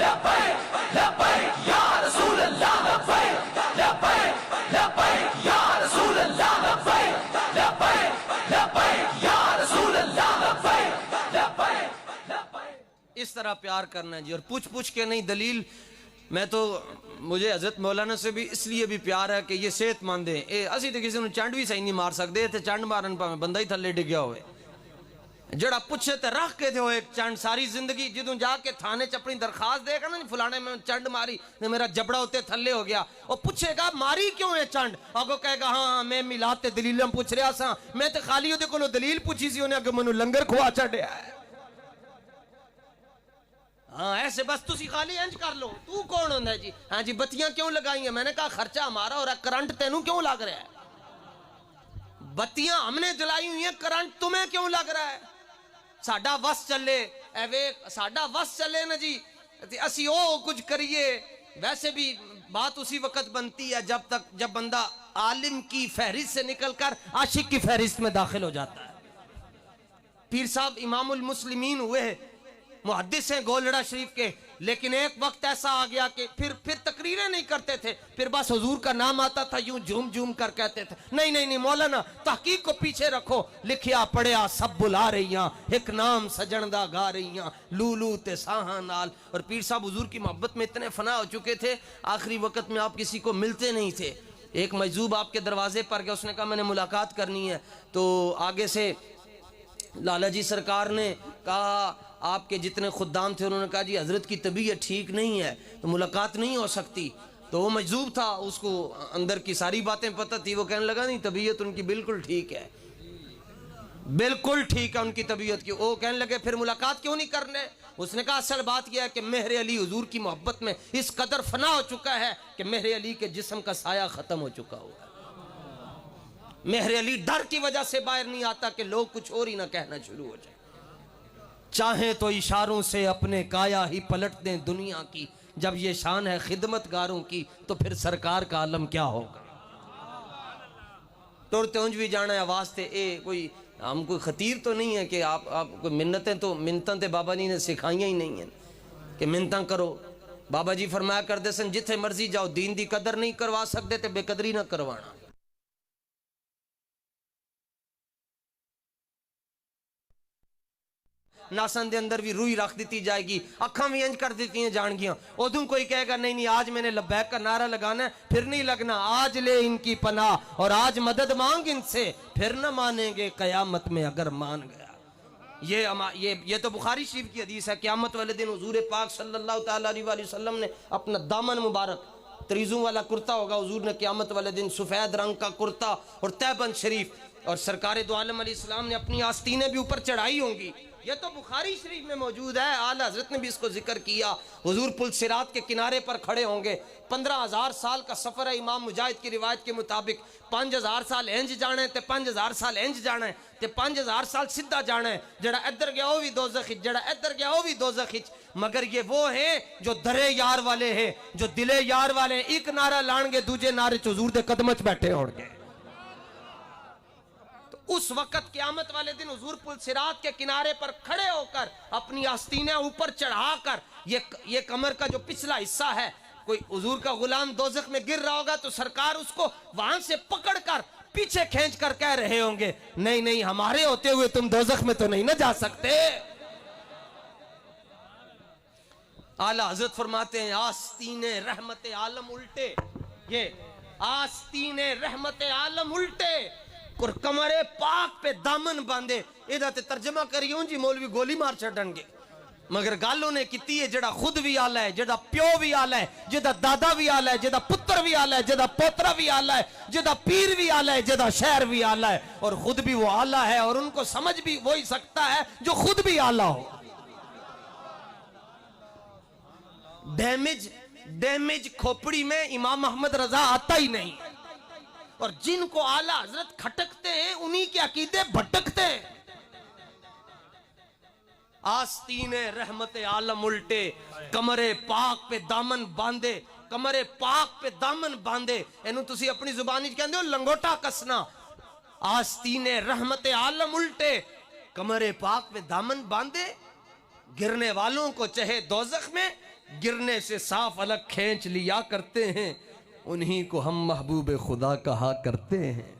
لبیک لبیک یا رسول اللہ، لبیک لبیک لبیک یا رسول اللہ، لبیک لبیک لبیک یا رسول اللہ، لبیک لبیک لبیک۔ اس طرح پیار کرنا ہے جی، اور پوچھ کے نہیں دلیل۔ میں تو مجھے حضرت مولانا سے بھی اس لیے بھی پیار ہے کہ یہ صحت مند ہیں، اسی تو کسی نے چنڈ بھی صحیح نہیں مار سکتے تھے، چنڈ مارن پہ بندہ ہی تھلے ڈگیا ہوئے، جڑا پوچھے تے رکھ کے دے ایک چنڈ ساری زندگی، جدوں جا کے تھانے چ اپنی درخواست دے گا نا فلانے میں چنڈ ماری میرا جبڑا ہوتے تھلے ہو گیا، اور پوچھے گا ماری کیوں ہے چنڈ، آگو کہے گا ہاں میں میلاد تے دلیلاں پوچھ رہا سا، میں تے خالی دے کولوں دلیل پوچھی سی، انہیں اگے مینوں لنگر کھوا چھڈیا ہے۔ ہاں ایسے بس تسی خالی انج کر لو، تو کون ہوندا ہے جی؟ ہاں جی بتیاں کیوں لگائی ہیں؟ میں نے کہا خرچہ ہمارا ہو رہا ہے، کرنٹ تینوں کیوں لگ رہا ہے؟ بتیاں ہم نے جلائی ہوئی ہیں، کرنٹ تمہیں کیوں لگ رہا ہے؟ ساڈا وس چلے اے ویک، ساڈا وس چلے نا جی، اسی او کچھ کریے۔ ویسے بھی بات اسی وقت بنتی ہے جب بندہ عالم کی فہرست سے نکل کر عاشق کی فہرست میں داخل ہو جاتا ہے۔ پیر صاحب امام المسلمین ہوئے، محدث ہیں گولڑا شریف کے، لیکن ایک وقت ایسا آ گیا کہ پھر تقریریں نہیں کرتے تھے، پھر بس حضور کا نام آتا تھا یوں جھوم جھوم کر کہتے تھے نہیں مولانا تحقیق کو پیچھے رکھو، لکھیا پڑھیا سب بلا رہیاں، ایک نام سجن دا گا رہیاں، لولو تے ساہاں نال۔ اور پیر صاحب حضور کی محبت میں اتنے فنا ہو چکے تھے، آخری وقت میں آپ کسی کو ملتے نہیں تھے۔ ایک مجذوب آپ کے دروازے پر گیا، اس نے کہا میں نے ملاقات کرنی ہے، تو آگے سے لالا جی سرکار نے کہا آپ کے جتنے خدام تھے، انہوں نے کہا جی حضرت کی طبیعت ٹھیک نہیں ہے تو ملاقات نہیں ہو سکتی۔ تو وہ مجذوب تھا، اس کو اندر کی ساری باتیں پتہ تھی، وہ کہنے لگا نہیں طبیعت ان کی بالکل ٹھیک ہے، بالکل ٹھیک ہے ان کی طبیعت کی۔ وہ کہنے لگے پھر ملاقات کیوں نہیں کرنے؟ اس نے کہا اصل بات یہ ہے کہ مہر علی حضور کی محبت میں اس قدر فنا ہو چکا ہے کہ مہر علی کے جسم کا سایہ ختم ہو چکا ہوا ہے۔ مہر علی ڈر کی وجہ سے باہر نہیں آتا کہ لوگ کچھ اور ہی نہ کہنا شروع ہو جائے۔ چاہیں تو اشاروں سے اپنے کایا ہی پلٹ دیں دنیا کی، جب یہ شان ہے خدمت گاروں کی تو پھر سرکار کا عالم کیا ہوگا۔ ٹرتے اونج بھی جانا ہے آواز تے اے کوئی ہم کوئی خطیر تو نہیں ہے کہ آپ کوئی منتیں تے بابا جی نے سکھائیاں ہی نہیں ہیں کہ منتاں کرو۔ بابا جی فرمایا کرتے سن جتھے مرضی جاؤ، دین دی قدر نہیں کروا سکتے تے بے قدری نہ کروانا۔ ناسن دے اندر بھی روئی رکھ دیتی جائے گی، اکھاں بھی انج کر دیتی ہیں جان گیاں، ادھوں کوئی کہے گا نہیں آج میں نے لبیک کا نعرہ لگانا ہے، پھر نہیں لگنا، آج لے ان کی پناہ اور آج مدد مانگ ان سے، پھر نہ مانیں گے قیامت میں اگر مان گیا۔ یہ تو بخاری شریف کی حدیث ہے، قیامت والے دن حضور پاک صلی اللہ تعالیٰ علیہ وسلم نے اپنا دامن مبارک تریزوں والا کرتا ہوگا، حضور نے قیامت والے دن سفید رنگ کا کرتا اور تہبند شریف، اور سرکار دو عالم علیہ السلام نے اپنی آستینیں بھی اوپر چڑھائی ہوں گی۔ یہ تو بخاری شریف میں موجود ہے، اعلیٰ حضرت نے بھی اس کو ذکر کیا۔ حضور پل صراط کے کنارے پر کھڑے ہوں گے، 15,000 سال کا سفر ہے امام مجاہد کی روایت کے مطابق، 5,000 سال انج جانا ہے تے 5,000 سال انج جانا ہے تے 5,000 سال سدھا جانا ہے، جڑا ادھر گیا وہ بھی دوزخ وچ، جڑا ادھر گیا وہ بھی دوزخ وچ۔ مگر یہ وہ ہیں جو درے یار والے ہیں، جو دلے یار والے ہیں، ایک نعرہ لان گے دوجے نعرے چ حضور دے قدم وچ بیٹھے ہون گے۔ اس وقت قیامت والے دن حضور پل صراط کے کنارے پر کھڑے ہو کر اپنی آستینیں اوپر چڑھا کر، یہ کمر کا جو پچھلا حصہ ہے، کوئی حضور کا غلام دوزخ میں گر رہا ہوگا تو سرکار اس کو وہاں سے پکڑ کر پیچھے کھینچ کر کہہ رہے ہوں گے نہیں ہمارے ہوتے ہوئے تم دوزخ میں تو نہیں نہ جا سکتے۔ اعلیٰ حضرت فرماتے ہیں آستین رحمت عالم الٹے، یہ آستین رحمت عالم الٹے اور کمر پاک پہ دامن باندھے، ایدھا تے ترجمہ کریوں جی مولوی گولی مار چھڑن گے، مگر گالوں نے کیتی ہے جڑا خود بھی آلہ ہے، جڑا پیو بھی آلہ ہے، جڑا دادا بھی آلہ ہے، جڑا پتر بھی آلہ ہے، جڑا پوترہ بھی آلہ ہے، جڑا پیر بھی آلہ ہے، جڑا شہر بھی آلہ ہے، اور خود بھی وہ آلہ ہے، اور ان کو سمجھ بھی وہی سکتا ہے جو خود بھی آلہ ہو۔ ڈیمیج کھوپڑی میں امام احمد رضا آتا ہی نہیں، اور جن کو اعلیٰ حضرت کھٹکتے ہیں انہی کے عقیدے بھٹکتے ہیں۔ آستین رحمت عالم الٹے، کمر پاک پہ دامن باندھے، کمر پاک پہ دامن باندھے، اینو تسی اپنی زبانی کہندے ہو لنگوٹا کسنا۔ آستین رحمت عالم الٹے، کمر پاک پہ دامن باندھے، گرنے والوں کو چہے دوزخ میں گرنے سے صاف الگ کھینچ لیا کرتے ہیں، انہی کو ہم محبوب خدا کہا کرتے ہیں۔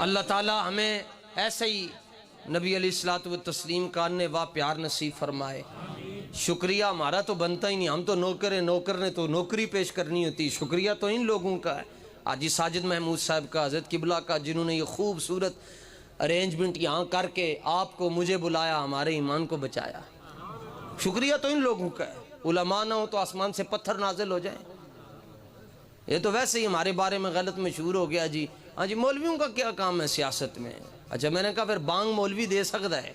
اللہ تعالی ہمیں ایسے ہی نبی علیہ الصلوۃ والتسلیم کا انواع پیار نصیب فرمائے۔ شکریہ ہمارا تو بنتا ہی نہیں، ہم تو نوکر ہیں، نوکر نے تو نوکری پیش کرنی ہوتی، شکریہ تو ان لوگوں کا ہے، حاجی ساجد محمود صاحب کا، حضرت قبلہ کا، جنہوں نے یہ خوبصورت ارینجمنٹ یہاں کر کے آپ کو مجھے بلایا، ہمارے ایمان کو بچایا، شکریہ تو ان لوگوں کا ہے۔ علماء نہ ہو تو آسمان سے پتھر نازل ہو جائیں۔ یہ تو ویسے ہی ہمارے بارے میں غلط مشہور ہو گیا جی. ہاں جی مولویوں کا کیا کام ہے سیاست میں؟ اچھا میں نے کہا پھر بانگ مولوی دے سکتا ہے,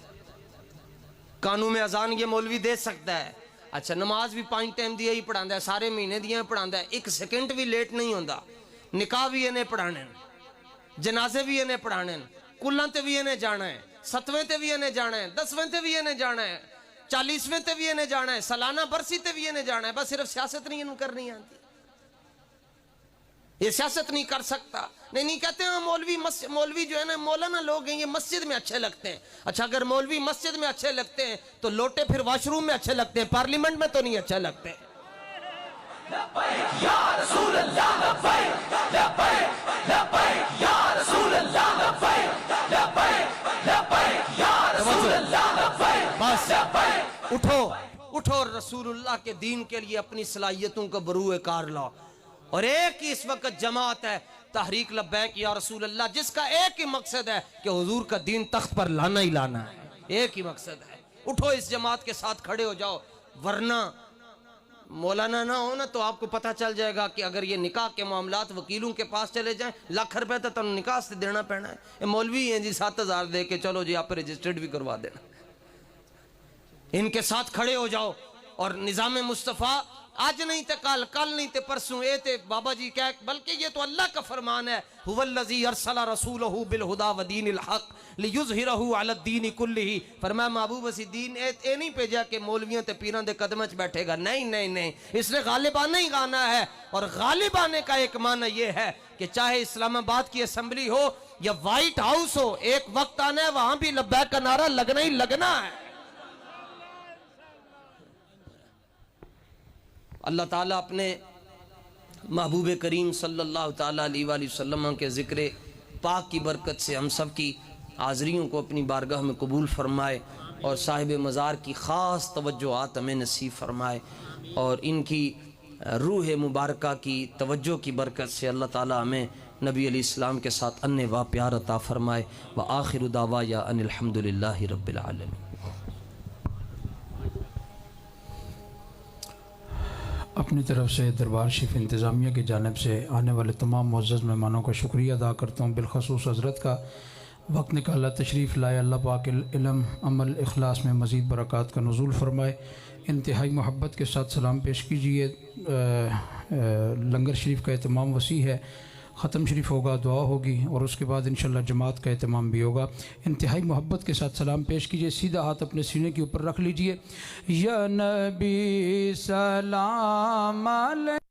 قانون میں اذان یہ مولوی دے سکتا ہے. اچھا نماز بھی 5 ٹائم دیا ہی پڑھاندا ہے, سارے مہینے دیا پڑھاندا ہے, 1 سیکنڈ بھی لیٹ نہیں ہوندا. نکاح بھی انہیں پڑھانے, جنازے بھی انہیں پڑھانے, کلاں تے بھی انہیں جانا ہے, 7ویں تے بھی انہیں جانا ہے, 10ویں تے بھی انہیں جانا ہے, 40ویں تے بھی انہیں جانا ہے, سالانہ برسی تے بھی انہیں جانا ہے. بس صرف سیاست نہیں انہوں کرنی آتی, یہ سیاست نہیں کر سکتا. نہیں کہتے ہیں مولوی جو ہے نا مولانا لوگ ہیں یہ مسجد میں اچھے لگتے ہیں. اچھا اگر مولوی مسجد میں اچھے لگتے ہیں تو لوٹے پھر واش روم میں اچھے لگتے ہیں, پارلیمنٹ میں تو نہیں اچھے لگتے. یا رسول اللہ لبیک لبیک لبیک یا رسول اللہ لبیک لبیک لبیک یا رسول اللہ لبیک. بس اٹھو رسول اللہ کے دین کے لیے اپنی صلاحیتوں کا بروئے کار لاؤ. اور ایک ہی اس وقت جماعت ہے تحریک لبیک یا رسول اللہ, جس کا ایک ہی مقصد ہے کہ حضور کا دین تخت پر لانا ہی لانا ہے. ایک ہی مقصد ہے. اٹھو اس جماعت کے ساتھ کھڑے ہو جاؤ, ورنہ مولانا نہ ہونا تو آپ کو پتہ چل جائے گا کہ اگر یہ نکاح کے معاملات وکیلوں کے پاس چلے جائیں, لاکھ روپے تو تم نکاح سے دینا پڑنا ہے. یہ مولوی ہیں جی 7000 دے کے چلو جی آپ رجسٹرڈ بھی کروا دینا. ان کے ساتھ کھڑے ہو جاؤ اور نظام مصطفیٰ آج نہیں تے کل نہیں تے پرسوں, اے تے بابا جی کہہ, بلکہ یہ تو اللہ کا فرمان ہے. هو الذی ارسل رسولہ بالہدی ودین الحق لیظہرہ علی الدین کلہ. فرمایا محبوب اسی دین اے نہیں بھیجا کہ مولویاں تے پیراں دے قدم وچ بیٹھے گا. نہیں, اس نے غالب آنا ہی گانا ہے. اور غالب آنے کا ایک معنی یہ ہے کہ چاہے اسلام آباد کی اسمبلی ہو یا وائٹ ہاؤس ہو, ایک وقت آنا ہے وہاں بھی لبیک کا نعرہ لگنا ہی لگنا ہے. اللہ تعالیٰ اپنے محبوب کریم صلی اللہ تعالیٰ علیہ وآلہ وسلم کے ذکر پاک کی برکت سے ہم سب کی حاضریوں کو اپنی بارگاہ میں قبول فرمائے, اور صاحب مزار کی خاص توجہات ہمیں نصیب فرمائے, اور ان کی روح مبارکہ کی توجہ کی برکت سے اللہ تعالیٰ ہمیں نبی علیہ السلام کے ساتھ ان وا پیار عطا فرمائے. وآخر دعوایا ان الحمدللہ رب العالمین. اپنی طرف سے دربار شریف انتظامیہ کی جانب سے آنے والے تمام معزز مہمانوں کا شکریہ ادا کرتا ہوں, بالخصوص حضرت کا وقت نکالا تشریف لائے. اللہ پاک علم عمل اخلاص میں مزید برکات کا نزول فرمائے. انتہائی محبت کے ساتھ سلام پیش کیجیے. لنگر شریف کا اہتمام وسیع ہے, ختم شریف ہوگا, دعا ہوگی, اور اس کے بعد انشاءاللہ جماعت کا اہتمام بھی ہوگا. انتہائی محبت کے ساتھ سلام پیش کیجئے. سیدھا ہاتھ اپنے سینے کے اوپر رکھ لیجئے. یا نبی سلام علیہ